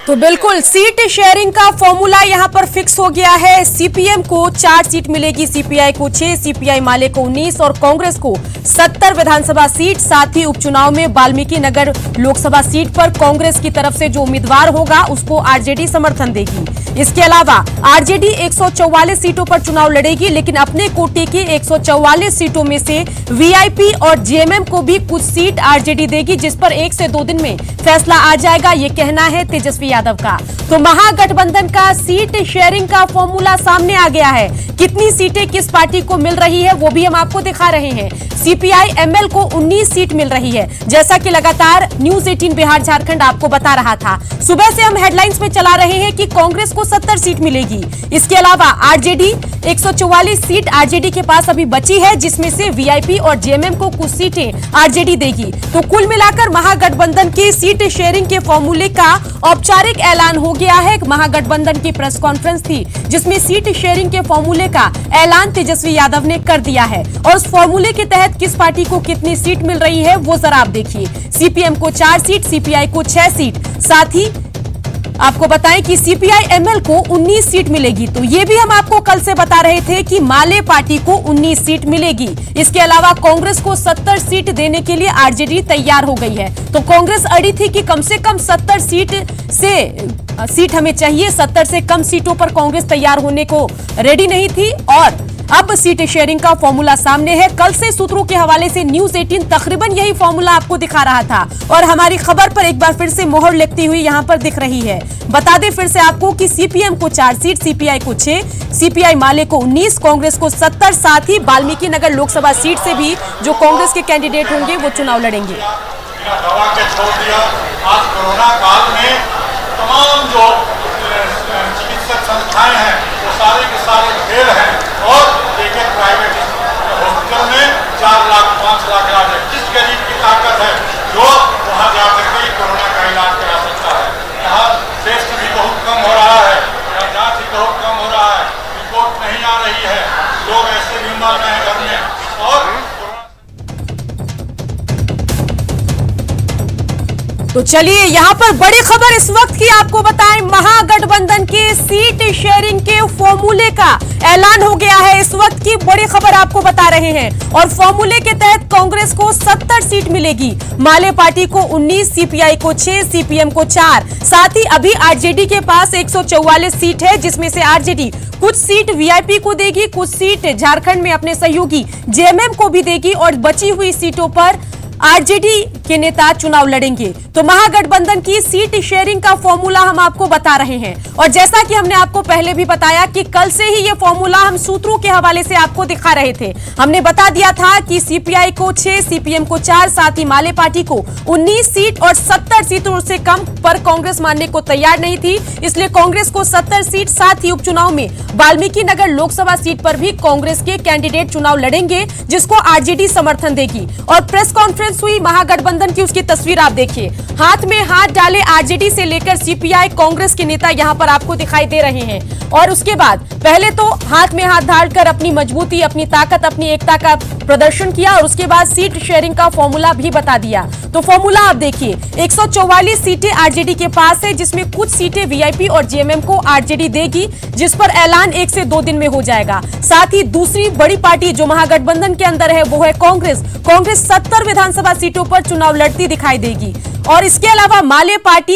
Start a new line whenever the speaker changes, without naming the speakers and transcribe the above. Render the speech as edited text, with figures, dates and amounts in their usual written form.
तो बिल्कुल seat sharing का फॉर्मूला यहां पर फिक्स हो गया है। सीपीएम को 4 सीट मिलेगी, सीपीआई को 6, सीपीआई माले को 19 और कांग्रेस को 70 विधानसभा सीट। साथ ही उपचुनाव में वाल्मीकि नगर लोकसभा सीट पर कांग्रेस की तरफ से जो उम्मीदवार होगा उसको आरजेडी समर्थन देगी। इसके अलावा आरजेडी 144 सीटों पर चुनाव लड़ेगी, लेकिन अपने कोटे की 144 सीटों में से वीआईपी और जेएमएम को भी कुछ सीट आरजेडी देगी, जिस पर 1 से 2 दिन में फैसला आ जाएगा, ये कहना है तेजस्वी यादव का। तो महागठबंधन का सीट शेयरिंग का फॉर्मूला सामने आ गया है। कितनी सीटें किस पार्टी को मिल रही है वो भी हम आपको दिखा रहे हैं। सीपीआई एमएल को 19 सीट मिल रही है, जैसा कि लगातार न्यूज 18 बिहार झारखंड आपको बता रहा था। सुबह से हम हेडलाइंस में चला रहे हैं कि कांग्रेस को 70 सीट मिलेगी। इसके अलावा आरजेडी 144 सीट आरजेडी के पास अभी बची है, जिसमें से वीआईपी और जेएमएम को कुछ सीटें आरजेडी देगी। तो कुल मिलाकर महागठबंधन की सीट शेयरिंग के फॉर्मूले का औपचारिक ऐलान हो गया है। महागठबंधन की प्रेस कॉन्फ्रेंस थी, जिसमें सीट शेयरिंग के फॉर्मूले का ऐलान तेजस्वी यादव ने कर दिया है। और उस फॉर्मूले के तहत किस पार्टी को कितनी सीट मिल रही है वो जरा आप देखिए। सीपीएम को 4 सीट, सीपीआई को 6 सीट। साथ ही आपको बताएं कि सीपीआई एमएल को 19 सीट मिलेगी। तो ये भी हम आपको कल से बता रहे थे कि माले पार्टी को 19 सीट मिलेगी। इसके अलावा कांग्रेस को 70 सीट देने के लिए आरजेडी तैयार हो गई है। तो कांग्रेस अड़ी थी कि कम से कम 70 सीट हमें चाहिए। 70 से कम सीटों पर कांग्रेस तैयार होने को रेडी नहीं थी। और अब सीट शेयरिंग का फॉर्मूला सामने है। कल से सूत्रों के हवाले से न्यूज 18 तकरीबन यही फॉर्मूला आपको दिखा रहा था, और हमारी खबर पर एक बार फिर से मोहर लगती हुई यहां पर दिख रही है। बता दें फिर से आपको कि सीपीएम को 4 सीट, सीपीआई को 6, सीपीआई माले को 19, कांग्रेस को 70। साथ ही वाल्मीकि नगर लोकसभा सीट से भी जो कांग्रेस के कैंडिडेट होंगे वो चुनाव लड़ेंगे।
आज कोरोना काल में तमाम जो चिकित्सक संस्थाएं हैं वो सारे के सारे फेल हैं, और एक प्राइवेट हॉस्पिटल में 4 लाख 5 लाख इलाज है। जिस गरीब की ताकत है जो वहाँ जा करके कोरोना का इलाज करा सकता है। यहाँ टेस्ट भी बहुत कम हो रहा है, यहाँ जाँच भी बहुत कम हो रहा है, रिपोर्ट नहीं आ रही है, लोग ऐसे बीमार हैं घर में। और
तो चलिए यहां पर बड़ी खबर इस वक्त की आपको बताएं। महागठबंधन के सीट शेयरिंग के फॉर्मूले का ऐलान हो गया है। इस वक्त की बड़ी खबर आपको बता रहे हैं। और फॉर्मूले के तहत कांग्रेस को 70 सीट मिलेगी, माले पार्टी को 19, सीपीआई को 6, सीपीएम को 4। साथ ही अभी आरजेडी के पास 144 सीट है, जिसमें से आरजेडी कुछ सीट वीआईपी को देगी, कुछ सीट झारखंड में अपने सहयोगी जेएमएम को भी देगी, और बची हुई सीटों पर आरजेडी के नेता चुनाव लड़ेंगे। तो महागठबंधन की सीट शेयरिंग का फॉर्मूला हम आपको बता रहे हैं। और जैसा कि हमने आपको पहले भी बताया कि कल से ही ये फॉर्मूला हम सूत्रों के हवाले से आपको दिखा रहे थे। हमने बता दिया था कि सीपीआई को 6, सीपीएम को 4, साथ ही माले पार्टी को 19 सीट और 70 सीटों से कम पर कांग्रेस मानने को तैयार नहीं थी। इसलिए कांग्रेस को 70 सीट, साथ ही उपचुनाव में वाल्मीकि नगर लोकसभा सीट पर भी कांग्रेस के कैंडिडेट चुनाव लड़ेंगे, जिसको आरजेडी समर्थन देगी। और प्रेस कॉन्फ्रेंस हुई महागठबंधन की, उसकी तस्वीर आप देखिए। हाथ में हाथ डाले आरजेडी से लेकर सीपीआई, कांग्रेस के नेता यहां पर आपको दिखाई दे रहे हैं। और उसके बाद पहले तो हाथ में हाथ डालकर अपनी मजबूती, अपनी ताकत, अपनी एकता का प्रदर्शन किया, और उसके बाद सीट शेयरिंग का फॉर्मूला भी बता दिया। तो फॉर्मूला आप देखिए, 144 सीटें आरजेडी के पास है, जिसमें कुछ सीटें वीआईपी और जेएमएम को आरजेडी देगी, जिस पर ऐलान 1 से 2 दिन में हो जाएगा। साथ ही दूसरी बड़ी पार्टी जो महागठबंधन के अंदर है वो है कांग्रेस। कांग्रेस 70 विधानसभा सीटों पर चुनाव लड़ती दिखाई देगी। और इसके अलावा माले पार्टी